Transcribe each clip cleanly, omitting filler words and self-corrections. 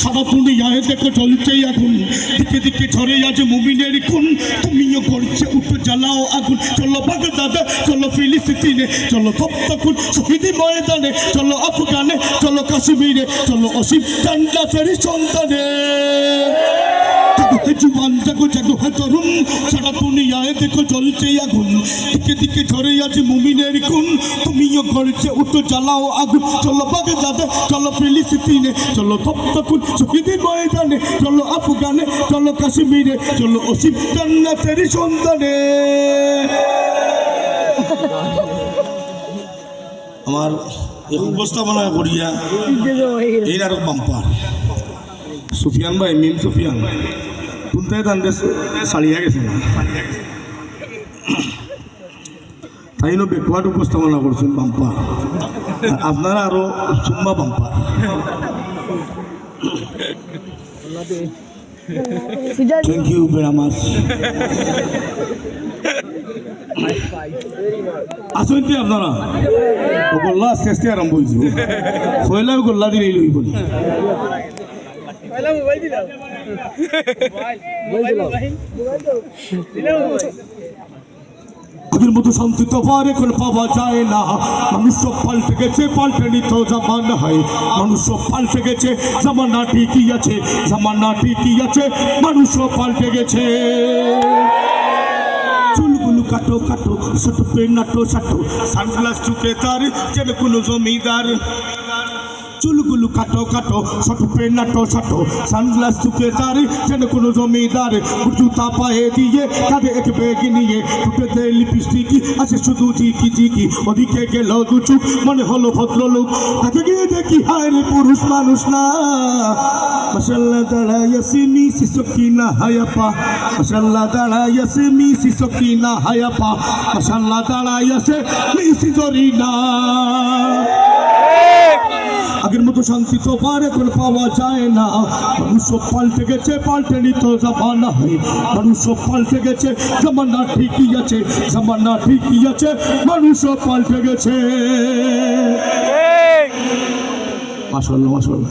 সারা দুনিয়ায় দেখো জ্বলছে আগুন, দিকে দিকে ঝরে আজ মুমিনের খুন। তুমিও করছে উঠো জ্বালাও আগুন, চলো বাগদাদে, চলো ফিলিস্তিনে, চলো তপ্তকুন শহীদি ময়দানে, চলো আফগানে, চলো কাশ্মীরে, চলো অসীম জান্নাতের সন্তানে। জুয়ান জাগো জাগো হে তরুণ, সারা দুনিয়ায় দেখো জ্বলছে আগুন, দিকে দিকে ঝরে আজ মুমিনের খুন। তুমিও করছে উঠো জ্বালাও আগুন, চলো বাগদাদে, চলো ফিলিস্তিনে, চলো তপ্তকুন শহীদি ময়দানে, চলো আফগানে, চলো কাশ্মীরে, চলো অসীম জান্নাতের সন্তানে। আমার উপস্থাপনা করিয়া এই আর বাম্পার সুফিয়ান ভাই, মিম সুফিয়ান কোনটায় দান সারিয়া গেছে না, তাই বেকওয়ার্ড উপস্থাপনা করছেন বাম্পার, আপনারা আরো সুম্মা bumper. Thank you very much. আসুন কি আপনারা গোল্লা চেষ্টা আরম্ভ হয়েছে, পয়লা গোল্লা দিলে লই বলি আগের মতো শান্তি তো আর এখন পাওয়া যায় না। মানুষ সব পাল্টে গেছে, পাল্টে নিত জামানা হয়। মানুষ সব পাল্টে গেছে, জামানা ঠিকই আছে, জামানা ঠিকই আছে, মানুষ সব পাল্টে গেছে। চুলগুলো কাটো কাটো, ছোটো পেন নাটো সাটো, সানগ্লাস চুকে তার যেন কোনো জমিদার। চুলগুলো কাটো কাটো, ছোট পেন নাটো সাটো, সানগ্লাস চুকে তার যেন কোনো জমিদার। জুতা পায়ে দিয়ে কাঁধে এক ব্যাগ নিয়ে, টুটে দেয় লিপস্টিক, আছে শুধু চিকি চিকি। ওদিকে গেল দুচু, মনে হলো ভদ্রলোক, তাকে গিয়ে দেখি হায় রে পুরুষ মানুষ না। মাশাআল্লাহ দাঁড়াইয়াছে মিসি সকিনা হায়াপা, মাশাআল্লাহ দাঁড়াইয়াছে মিসি সকিনা হায়াপা, মাশাআল্লাহ দাঁড়াইয়াছে মিসি জরিনা। আগের মতো শান্তি তো আর এখন পাওয়া যায় না। মানুষ সব পাল্টে গেছে, পাল্টে নিত জামানা হয়। মানুষ সব পাল্টে গেছে, জামানা ঠিকই আছে, জামানা ঠিকই আছে, মানুষ সব পাল্টে গেছে। মাশাআল্লাহ মাশাআল্লাহ।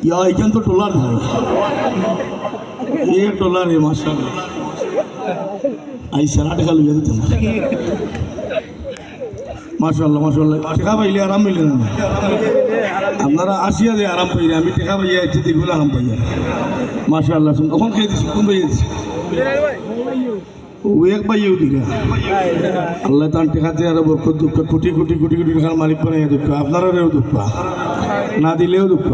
ইয়া এখান তো ডলার ভাই, $1 মাশাআল্লাহ। আই সারা টাকা লইয়া দিতাম। মাশাআল্লাহ মাশাআল্লাহ। টাকা পাইলে আরাম পাইলে না, আপনারা আসিয়া যে আরাম পাইলে, আমি টাকা পাইয়া এসে দেখুন আরাম পাইয়া। মাশাআল্লাহ। তখন খেয়ে দিচ্ছি, কোন পাইয়া দিচ্ছি ও এক পাইয়েও দিলে আল্লাহ তার টেকাতে আরো বরকত দুঃখ, কোটি কোটি কোটি কোটি টাকার মালিক বানাইয়া দুঃখ, আপনারাও দুঃখ, না দিলেও দুঃখ।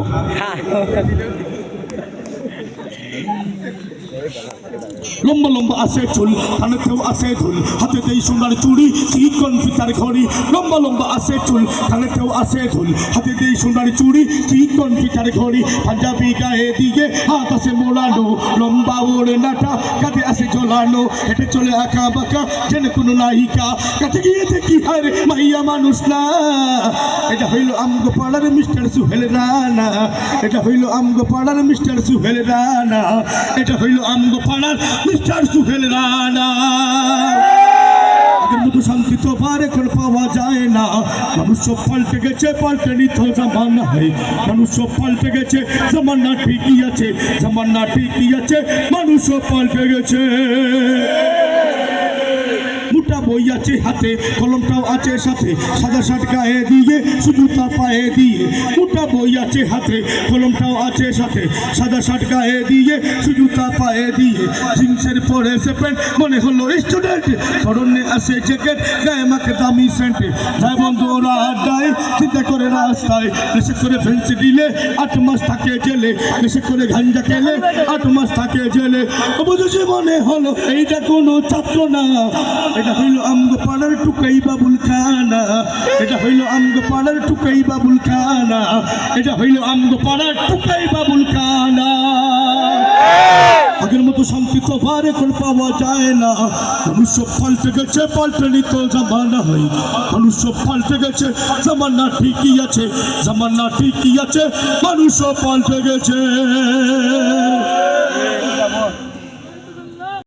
লম্বা লম্বা আছে চুল, কানেতেও আছে ধুল, হাতে দেই সোনার চুড়ি, চিকন ফিতার ঘড়ি। লম্বা লম্বা আছে চুল, কানেতেও আছে ধুল, হাতে দেই সোনার চুড়ি, চিকন ফিতার ঘড়ি। পাঞ্জাবি গায়ে দিয়ে হাত আছে মোড়ানো, লম্বা ওড়ে নাটা কাঁধে আছে ঝোলানো, হেঁটে চলে আঁকা বাঁকা যেন কোনো নায়িকা। কাছে গিয়ে দেখি হায় রে মাইয়া মানুষ না। এটা হইল আমগো পাড়ার মিস্টার সুহেল রানা, এটা হইল আমগো পাড়ার মিস্টার সুহেল রানা, এটা হইল আমগো পাড়ার মিস্টার সুহেল রানা। আগের মতো শান্তি তো আর এখন পাওয়া যায় না। মানুষ সব পাল্টে গেছে, পাল্টে নিত জামানা হয়। মানুষ সব পাল্টে গেছে, জামানা ঠিকই আছে, জামানা ঠিকই আছে, মানুষ সব পাল্টে গেছে। মোটা বই আছে হাতে, কলমটাও আছে সাথে, সাদা শার্ট গায়ে দিয়ে, শুধু তা পায়ে দিয়ে। মোটা বই আছে হাতে, কলমটাও আছে সাথে, সাদা শার্ট গায়ে দিয়ে, শুধু তা পায়ে দিয়ে। জিন্সের পরে সে প্যান্ট, মনে হলো স্টুডেন্ট, পরনে আছে জ্যাকেট, গায়ে মাকে দামি সেন্ট। ভাই বন্ধু ওরা আড্ডায়, চিন্তা করে রাস্তায়, নেশে করে ফেন্সি দিলে 8 মাস থাকে জেলে, নেশে করে গাঞ্জা খেলে 8 মাস থাকে জেলে। বুঝেছি মনে হলো এইটা কোনো ছাত্র না, এটা হইল আমগো পাড়ার টুকাই বাবুল খানা, এটা হইল আমগো পাড়ার টুকাই বাবুল খানা, এটা হইল আমগো পাড়ার টুকাই বাবুল খানা। আগের মতো শান্তি তো আর এখন পাওয়া যায় না। মানুষ সব পাল্টে গেছে, পাল্টে নিত জামানা হয়। মানুষ সব পাল্টে গেছে, জামানা ঠিকই আছে, জামানা ঠিকই আছে, মানুষ সব পাল্টে গেছে।